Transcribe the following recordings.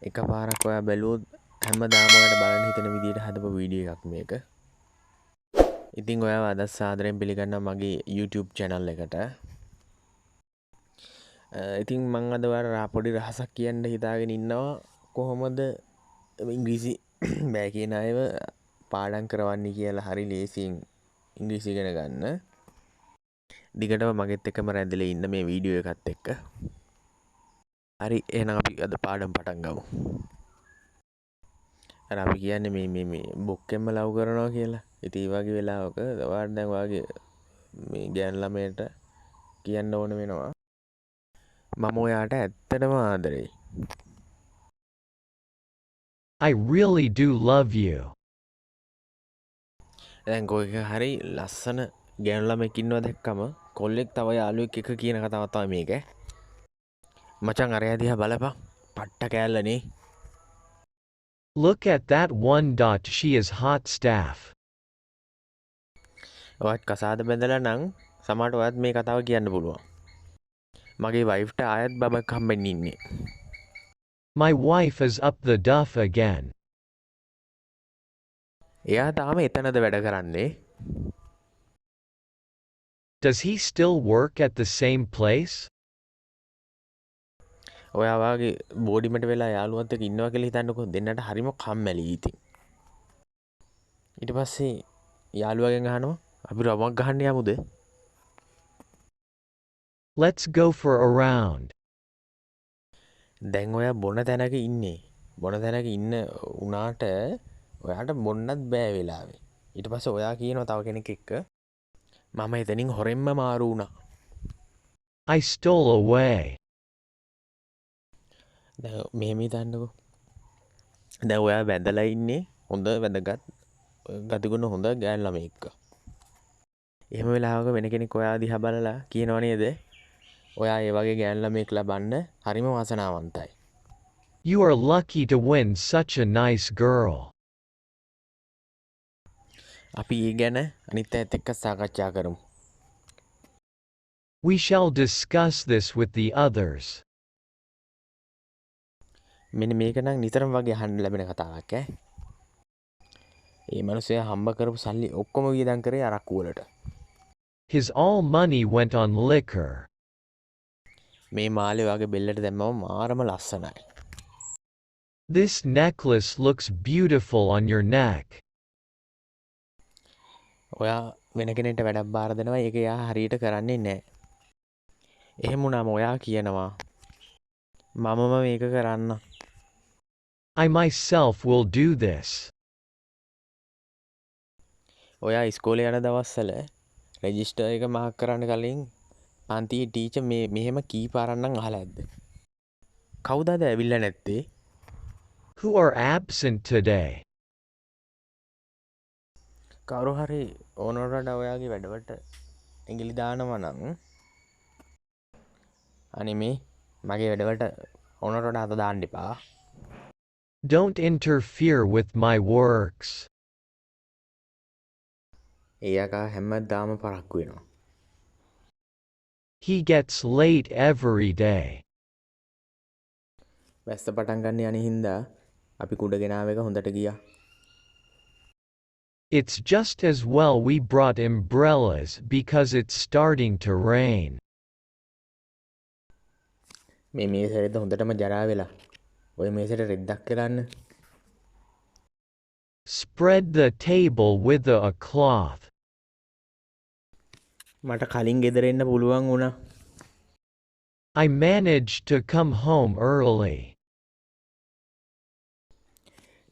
එකපාරක් ඔයා බැලුවොත් හැමදාම ඔයාලට බලන්න හිතෙන විදිහට හදපු වීඩියෝ එකක් මේක. ඉතින් ඔයාව අද සාදරයෙන් පිළිගන්නවා මගේ YouTube channel එකට. ඉතින් මම අද ඔයාලට පොඩි රහසක් කියන්න හිතාගෙන ඉන්නවා කොහොමද ඉංග්‍රීසි බෑ කියන අයව පාඩම් කරවන්නේ කියලා හරි ලේසියෙන් ඉංග්‍රීසි ඉගෙන ගන්න. දිගටම මගෙත් එක්කම රැඳිලා ඉන්න මේ වීඩියෝ එකත් එක්ක. හරි එහෙනම් අපි අද පාඩම් පටන් ගමු. අර අපි කියන්නේ මේ බොක්කෙන්ම ලව් කරනවා කියලා. ඉතින් ඒ වගේ වෙලාවක ඔයාලා දැන් ඔයාගේ මේ ගෑන් ළමයට කියන්න ඕන වෙනවා මම ඔයාට ඇත්තටම ආදරෙයි. I really do love you. දැන් කොයික හරි ලස්සන ගෑනු ළමෙක් ඉන්නවා දැක්කම කොල්ලෙක් තව යාළුවෙක් එක කියන කතාවක් තමයි මේක. මචං අරයා දිහා බලපන්. පට්ට කෑල්ලනේ. Look at that one dot, she is hot staff. ඔයත් කසාද බැඳලා නම් සමහරට ඔයත් මේ කතාව කියන්න පුළුවන්. මගේ වයිෆ්ට ආයෙත් බබක් හම්බෙන්න ඉන්නේ. My wife is up the duff again. එයා තාම එතනද වැඩ කරන්නේ. Does he still work at the same place? ඔයා වාගේ බෝඩිමට වෙලා යාළුවත් එක්ක ඉන්නවා කියලා හිතන්නකෝ දෙන්නට හරිම කම්මැලි ඉතින්. ඊට පස්සේ යාළුවාගෙන් අහනවා අපි රවුමක් ගහන්න යමුද? Let's go for a round. දැන් ඔයා බොන තැනක ඉන්නේ. බොන තැනක ඉන්න උනාට ඔයාට බොන්නත් බෑ වෙලාවේ. ඊට පස්සේ ඔයා කියනවා තව කෙනෙක් එක්ක මම එතනින් හොරෙන්ම මාරු වුණා. I stole away. දැන් මෙහෙම හිතන්නකෝ. දැන් ඔයා වැඳලා ඉන්නේ හොඳ වැදගත් ගතිගුණ හොඳ ගෑනු ළමයි එක්ක. එහෙම වෙලාවක වෙන කෙනෙක් ඔයා දිහා බලලා කියනව නේද? ඔයා ඒ වගේ ගෑනු ළමෙක් ලබන්න හරිම වාසනාවන්තයි. You are lucky to win such a nice girl. අපි ඒ ගැන අනිත් අයත් එක්ක සාකච්ඡා කරමු. We shall discuss this with the others. මෙන්න මේක නම් නිතරම වගේ අහන්න ලැබෙන කතාවක් ඈ. ඒ මිනිස්සයා හම්බ කරපු සල්ලි ඔක්කොම වියදම් කරේ අරක්කු වලට. His all money went on liquor. මේ මාළේ වගේ බෙල්ලට දැම්මම මාරම ලස්සනයි. This necklace looks beautiful on your neck. ඔයා වෙන කෙනෙක්ට වැඩක් බාර දෙනවා ඒක එයා හරියට කරන්නේ නැහැ. එහෙම වුණාම ඔයා කියනවා මමම මේක කරන්න. I myself will do this. ඔයා ඉස්කෝලේ යන දවස්වල රෙජිස්ටර් එක මාක් කරන්න කලින් පන්තියේ ටීචර් මෙහෙම කී පාරක් නම් අහලා ඇද්ද? කවුද අද ඇවිල්ලා නැත්තේ? Who are absent today? කවුරු හරි ඕනරට ඔයාගේ වැඩවලට ඇඟිලි දානවා නම් අනේ මගේ වැඩවලට ඕනරට අත දාන්න එපා. Don't interfere with my works. එයාකා හැමදාම පරක්කු වෙනවා. He gets late every day. වැස්ස පටන් ගන්න යන හින්දා අපි කුඩ ගෙනාව එක හොඳට ගියා. It's just as well we brought umbrellas because it's starting to rain. මේ මේසෙට හොඳටම ජරා වෙලා. ඔය මේසෙට රෙද්දක් කරන්න. Spread the table with a cloth. මට කලින් ගෙදර එන්න පුළුවන් වුණා. I managed to come home early.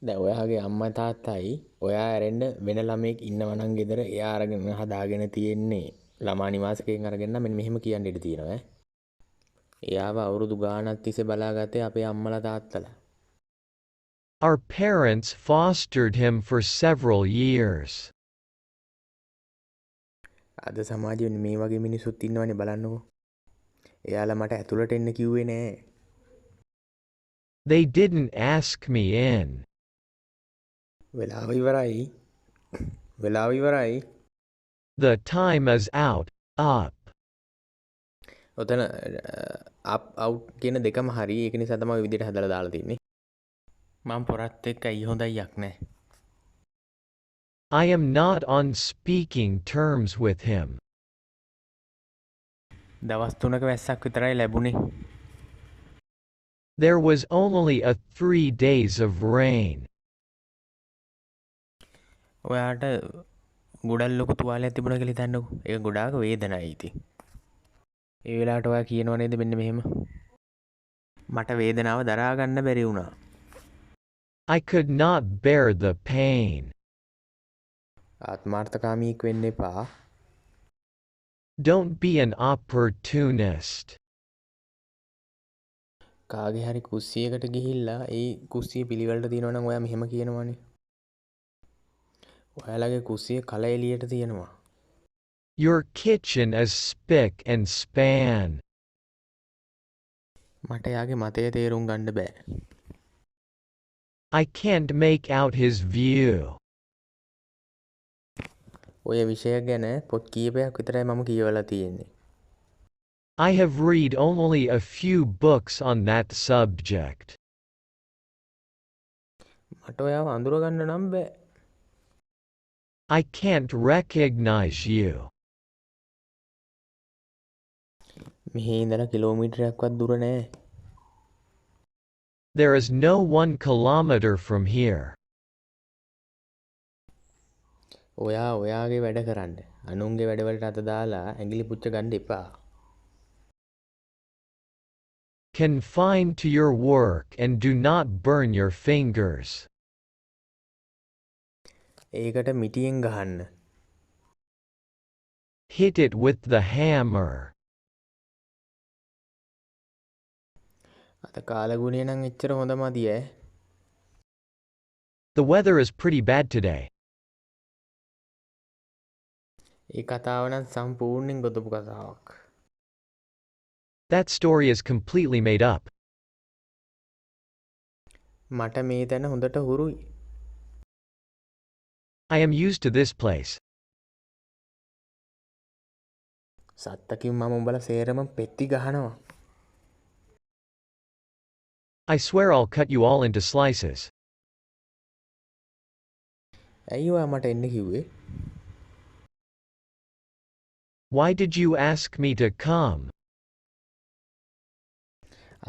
දැන් ඔයාගේ අම්මා තාත්තයි ඔයා ඇරෙන්න වෙන ළමෙක් ඉන්නව නම් ගෙදර එයා අරගෙන හදාගෙන තියෙන්නේ ළමා නිවාසකයෙන් අරගෙන මෙන්න මෙහෙම කියන්න ඉඩ තියෙනවා ඈ. එයාව අවුරුදු ගාණක් තිස්සේ බලාගත්තේ අපේ අම්මලා තාත්තලා. Our parents fostered him for several years. අද සමාජයේ මේ වගේ මිනිස්සුත් ඉන්නවනේ බලන්නකෝ. එයාලා මට ඇතුළට එන්න කිව්වේ නෑ. They didn't ask me in. වෙලාව ඉවරයි. වෙලාව ඉවරයි. The time is out. Up. ඔතන up out කියන දෙකම හරි. ඒක නිසා තමයි ওই විදිහට හදලා දාලා තින්නේ. මම පොරත් එක්ක ඇයි හොඳයියක් නෑ. I am not on speaking terms with him. දවස් 3ක වැස්සක් විතරයි ලැබුණේ. There was only a 3 days of rain. ඔයාට ගොඩක් ලොකු තුවාලයක් තිබුණා කියලා හිතන්නකෝ. ඒක ගොඩාක් වේදනයි ඉතින්. ඒ වෙලාවට ඔයා කියනව නේද මෙන්න මෙහෙම. මට වේදනාව දරා ගන්න බැරි වුණා. I could not bear the pain. ආත්මාර්ථකාමීෙක් වෙන්න එපා. Don't be an opportunist. කාගේ හරි කුස්සියකට ගිහිල්ලා ඒ කුස්සිය පිළිවෙලට තියනවා නම් ඔයා මෙහෙම කියනවනේ. ඔයාලගේ කුස්සිය කල එළියට තියෙනවා. Your kitchen is spick and span. මට එයාගේ මතය තේරුම් ගන්න බෑ. I can't make out his view. ඔය විෂය ගැන පොත් කීපයක් විතරයි මම කියවලා තියෙන්නේ. I have read only a few books on that subject. මට ඔයාව අඳුර ගන්න නම් බෑ. I can't recognize you. මෙහි ඉඳලා කිලෝමීටරයක්වත් දුර නෑ. There is no 1 kilometer from here. ඔයා ඔයාගේ වැඩ කරන්න. අනුන්ගේ වැඩවලට අත දාලා ඇඟිලි පුච්ච ගන්න එපා. Confine to your work and do not burn your fingers. ඒකට මිටියෙන් ගහන්න. Hit it with the hammer. අත කාලගුණය නම් එච්චර හොඳ මදි ඈ. The weather is pretty bad today. ඒ කතාව නම් සම්පූර්ණයෙන් ගොතපු කතාවක්. That story is completely made up. මට මේ තැන හොඳට හුරුයි. I am used to this place. සත්තකින් මම උඹලා සේරම පෙත්ති ගහනවා. I swear I'll cut you all into slices. ඇයි ඔයා මට එන්න කිව්වේ? Why did you ask me to come?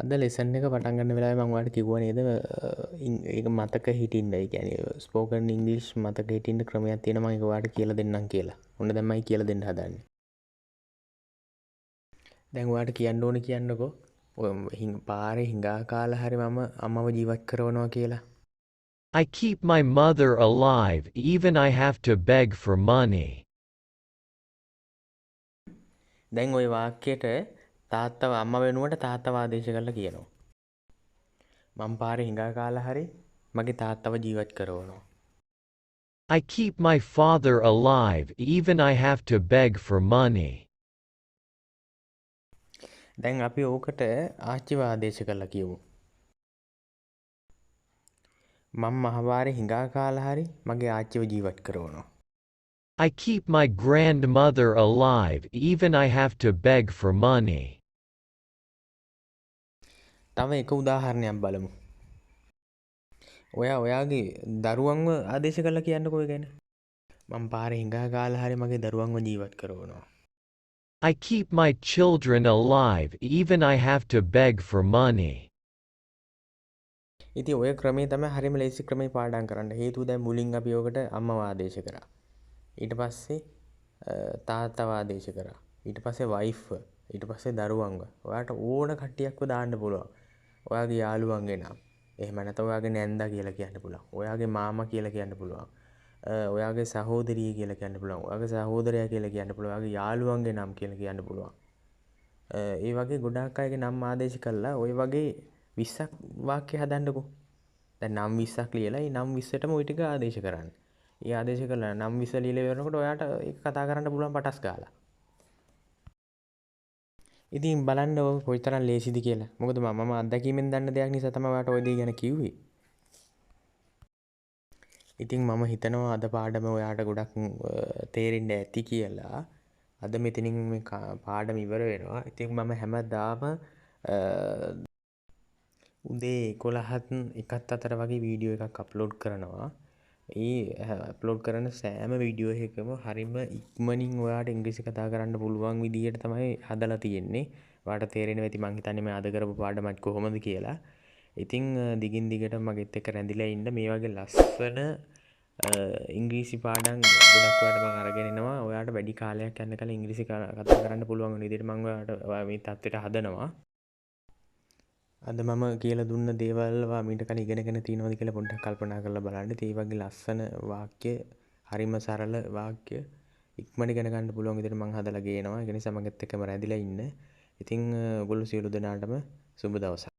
අද ලෙසන් එක පටන් ගන්න වෙලාවේ මම ඔයාලට කිව්වා නේද ඒක මතක හිටින්න. ඒ කියන්නේ ස්පෝකන් ඉංග්‍රීසි මතක හිටින්න ක්‍රමයක් තියෙනවා මම ඒක ඔයාලට කියලා දෙන්නම් කියලා. ඔන්න දැන් මම කියලා දෙන්න හදන්නේ. දැන් ඔයාලට කියන්න ඕනේ කියන්නකෝ. ඔය පාරේ හිඟා කාලා හරි මම අම්මව ජීවත් කරවනවා කියලා. I keep my mother alive even I have to beg for money. දැන් ওই වාක්‍යයට තාත්තව අම්මා වෙනුවට තාත්තව ආදේශ කරලා කියනවා. මම පාරේ හිඟා කාලා හරි මගේ තාත්තව ජීවත් කරවනවා. I keep my father alive even I have to beg for money. දැන් අපි ඕකට ආච්චිව ආදේශ කරලා කියමු. මම මහපාරේ හිඟා කාලා හරි මගේ ආච්චිව ජීවත් කරවනවා. I keep my grandmother alive even I have to beg for money. තව එක උදාහරණයක් බලමු. ඔයාගේ දරුවන්ව ආදේශ කරලා කියන්නකෝ ඒ ගැන. මම පාරේ හිඟා කාලා හරි මගේ දරුවන්ව ජීවත් කරවනවා. I keep my children alive even I have to beg for money. ඉතින් ඔය ක්‍රමේ තමයි හරියම ලේසි ක්‍රමේ පාඩම් කරන්න. හේතුව දැන් මුලින් අපි ඔකට අම්මව ආදේශ කරා. ඊට පස්සේ තාත්තව ආදේශ කරා. ඊට පස්සේ වයිෆ්, ඊට පස්සේ දරුවන්ව. ඔයාට ඕන කට්ටියක්ව දාන්න පුළුවන්. ඔයාගේ යාළුවන්ගේ නම්. එහෙම නැත්නම් ඔයාගේ නැන්දා කියලා කියන්න පුළුවන්. ඔයාගේ මාමා කියලා කියන්න පුළුවන්. ඔයාගේ සහෝදරිය කියලා කියන්න පුළුවන්. ඔයාගේ සහෝදරයා කියලා කියන්න පුළුවන්. ඔයාගේ යාළුවන්ගේ නම් කියලා කියන්න පුළුවන්. ඒ වගේ ගොඩාක් අයගේ නම් ආදේශ කළා ඔය වගේ 20ක් වාක්‍ය හදන්නකෝ. දැන් නම් 20ක් ලියලා ඒ නම් 20ටම ওই ටික ආදේශ කරන්න. ඒ ආදේශ කළා නම් 20 ලියලා ඉවරනකොට ඔයාට ඒක කතා කරන්න පුළුවන් පටස් ගාලා. ඉතින් බලන්න ඔය කොයිතරම් ලේසිද කියලා. මොකද මම අත්දැකීමෙන් දන්න දෙයක් නිසා තමයි ඔයාට ওই දේ ගැන කිව්වේ. ඉතින් මම හිතනවා අද පාඩම ඔයාට ගොඩක් තේරෙන්න ඇති කියලා. අද මෙතනින් මේ පාඩම ඉවර වෙනවා. ඉතින් මම හැමදාම උදේ 11ත් අතර වගේ වීඩියෝ එකක් අප්ලෝඩ් කරනවා. ඒ අප්ලෝඩ් කරන සෑම වීඩියෝ එකකම හරිම ඉක්මනින් ඔයාට ඉංග්‍රීසි කතා කරන්න පුළුවන් විදිහට තමයි හදලා තියෙන්නේ. ඔයාට තේරෙනවා ඇති මං හිතන්නේ මේ අද කරපු පාඩමත් කොහොමද කියලා. ඉතින් දිගින් දිගට මගෙත් එක්ක රැඳිලා ඉන්න මේ වගේ ලස්සන ඉංග්‍රීසි පාඩම් ගොඩක් ඔයාලට මම අරගෙන එනවා. ඔයාට වැඩි කාලයක් යන්න කලින් ඉංග්‍රීසි කතා කරන්න පුළුවන් වෙන විදිහට මම ඔයාට මේ තත්ත්වයට හදනවා. අද මම කියලා දුන්න දේවල් මීට කලින් ඉගෙනගෙන තියෙනවද කියලා පොඩ්ඩක් කල්පනා කරලා බලන්න. ඒ වගේ ලස්සන වාක්‍ය, හරිම සරල වාක්‍ය ඉක්මනට ඉගෙන ගන්න පුළුවන් විදිහට මම හදලා ගේනවා. ඒ නිසා මගෙත් එක්කම රැඳිලා ඉන්න. ඉතින් ඔයගොල්ලෝ සියලු දෙනාටම සුබ දවසක්.